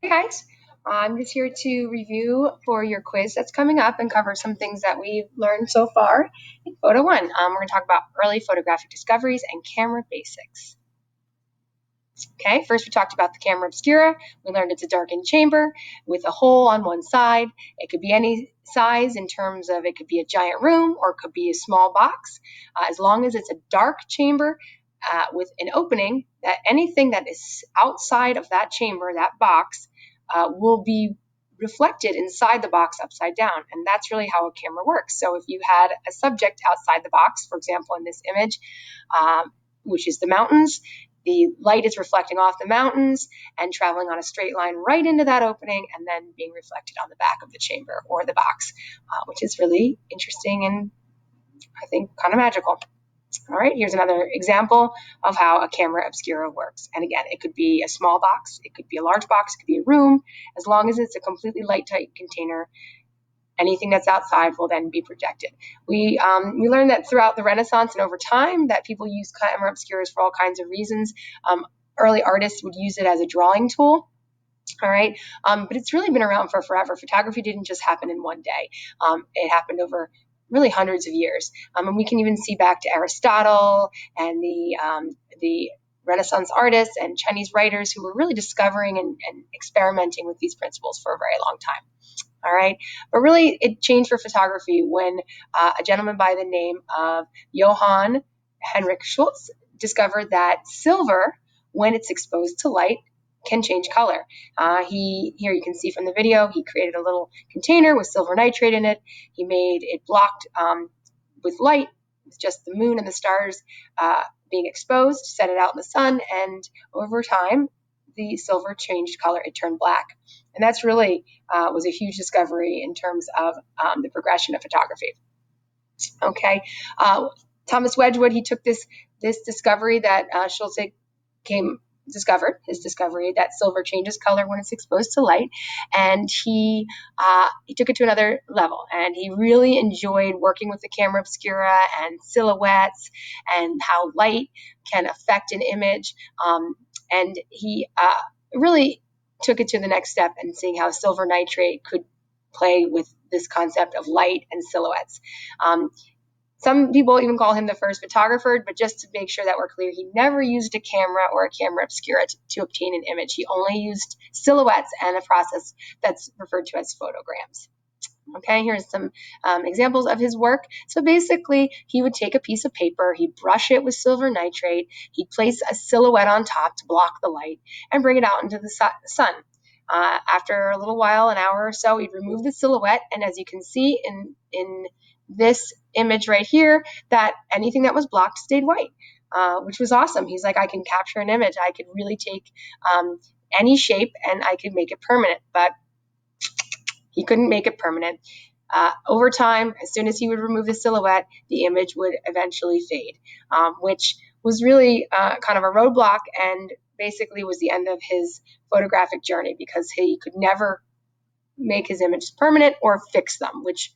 Hey guys, I'm just here to review for your quiz that's coming up and cover some things that we've learned so far in Photo 1. We're going to talk about early photographic discoveries and camera basics. Okay, first we talked about the camera obscura. We learned it's a darkened chamber with a hole on one side. It could be any size in terms of it could be a giant room or it could be a small box. As long as it's a dark chamber with an opening, that anything that is outside of that chamber, that box, will be reflected inside the box upside down. And that's really how a camera works. So if you had a subject outside the box, for example, in this image, which is the mountains, the light is reflecting off the mountains and traveling on a straight line right into that opening and then being reflected on the back of the chamber or the box, which is really interesting and I think kind of magical. All right, here's another example of how a camera obscura works. And again, it could be a small box, it could be a large box, it could be a room. As long as it's a completely light-tight container, anything that's outside will then be projected. We learned that throughout the Renaissance and over time that people use camera obscuras for all kinds of reasons. Early artists would use it as a drawing tool. All right, but it's really been around for forever. Photography didn't just happen in one day. It happened over really hundreds of years. And we can even see back to Aristotle and the Renaissance artists and Chinese writers who were really discovering and experimenting with these principles for a very long time. All right, but really it changed for photography when a gentleman by the name of Johann Heinrich Schultz discovered that silver, when it's exposed to light, can change color. Here you can see from the video, he created a little container with silver nitrate in it. He made it blocked with light, with just the moon and the stars being exposed, set it out in the sun, and over time, the silver changed color. It turned black. And that's really was a huge discovery in terms of the progression of photography. Okay, Thomas Wedgwood, he took this discovery that Schultz discovered, his discovery that silver changes color when it's exposed to light, and he took it to another level, and he really enjoyed working with the camera obscura and silhouettes and how light can affect an image, and he really took it to the next step and seeing how silver nitrate could play with this concept of light and silhouettes. Some people even call him the first photographer, but just to make sure that we're clear, he never used a camera or a camera obscura to obtain an image. He only used silhouettes and a process that's referred to as photograms. Okay, here's some examples of his work. So basically, he would take a piece of paper, he'd brush it with silver nitrate, he'd place a silhouette on top to block the light, and bring it out into the sun. After a little while, an hour or so, he'd remove the silhouette, and as you can see in this image right here, that anything that was blocked stayed white, which was awesome. He's like, I can capture an image. I could really take any shape and I could make it permanent, but he couldn't make it permanent. Over time, as soon as he would remove the silhouette, the image would eventually fade, which was really kind of a roadblock and basically was the end of his photographic journey because he could never make his images permanent or fix them, which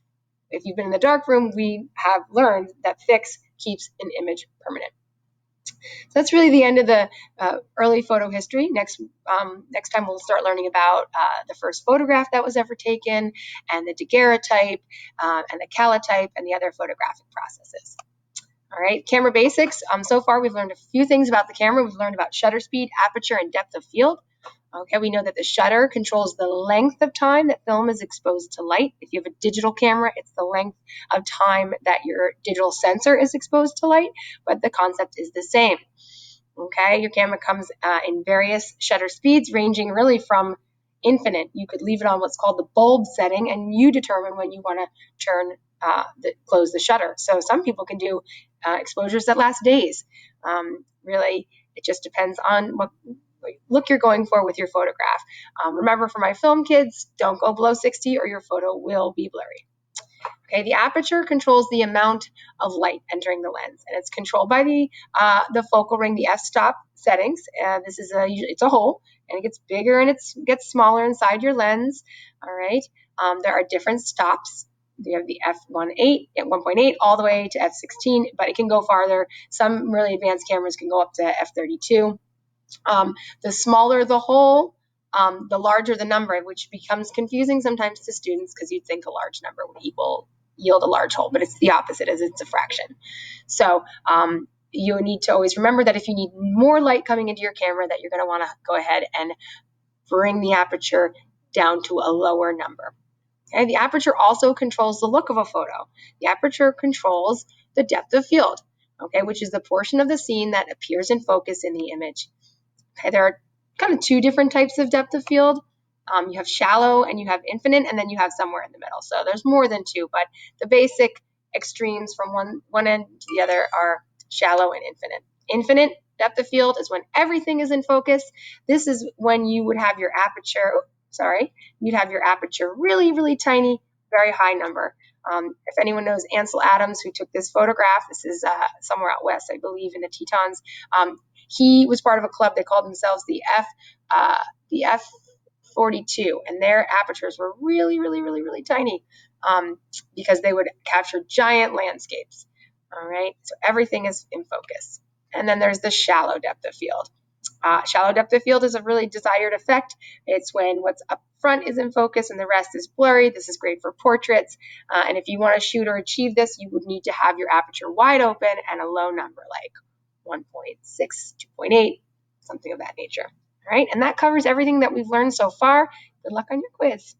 if you've been in the darkroom, we have learned that fix keeps an image permanent. So that's really the end of the early photo history. Next time we'll start learning about the first photograph that was ever taken, and the daguerreotype, and the calotype, and the other photographic processes. All right, camera basics. So far we've learned a few things about the camera. We've learned about shutter speed, aperture, and depth of field. Okay, we know that the shutter controls the length of time that film is exposed to light. If you have a digital camera, it's the length of time that your digital sensor is exposed to light, but the concept is the same. Okay, your camera comes in various shutter speeds, ranging really from infinite. You could leave it on what's called the bulb setting, and you determine when you want to close the shutter. So some people can do exposures that last days. Really, it just depends on what look you're going for with your photograph. Remember, for my film kids, don't go below 60 or your photo will be blurry. Okay, the aperture controls the amount of light entering the lens, and it's controlled by the focal ring, the f-stop settings. This is it's a hole, and it gets bigger and it gets smaller inside your lens. All right, there are different stops. You have the f1.8 at 1.8 all the way to f16, but it can go farther. Some really advanced cameras can go up to f32. The smaller the hole, the larger the number, which becomes confusing sometimes to students because you'd think a large number would yield a large hole, but it's the opposite, as it's a fraction. So you need to always remember that if you need more light coming into your camera, that you're going to want to go ahead and bring the aperture down to a lower number. Okay, the aperture also controls the look of a photo. The aperture controls the depth of field, okay, which is the portion of the scene that appears in focus in the image. Okay, there are kind of two different types of depth of field. You have shallow and you have infinite, and then you have somewhere in the middle. So there's more than two, but the basic extremes from one end to the other are shallow and infinite. Infinite depth of field is when everything is in focus. This is when you would have your aperture, you'd have your aperture really, really tiny, very high number. If anyone knows Ansel Adams, who took this photograph, this is somewhere out west, I believe, in the Tetons. He was part of a club. They called themselves the F42, and their apertures were really, really, really, really tiny because they would capture giant landscapes. All right, so everything is in focus. And then there's the shallow depth of field. Shallow depth of field is a really desired effect. It's when what's up front is in focus and the rest is blurry. This is great for portraits. And if you want to shoot or achieve this, you would need to have your aperture wide open and a low number like 1.6, 2.8, something of that nature. All right, and that covers everything that we've learned so far. Good luck on your quiz.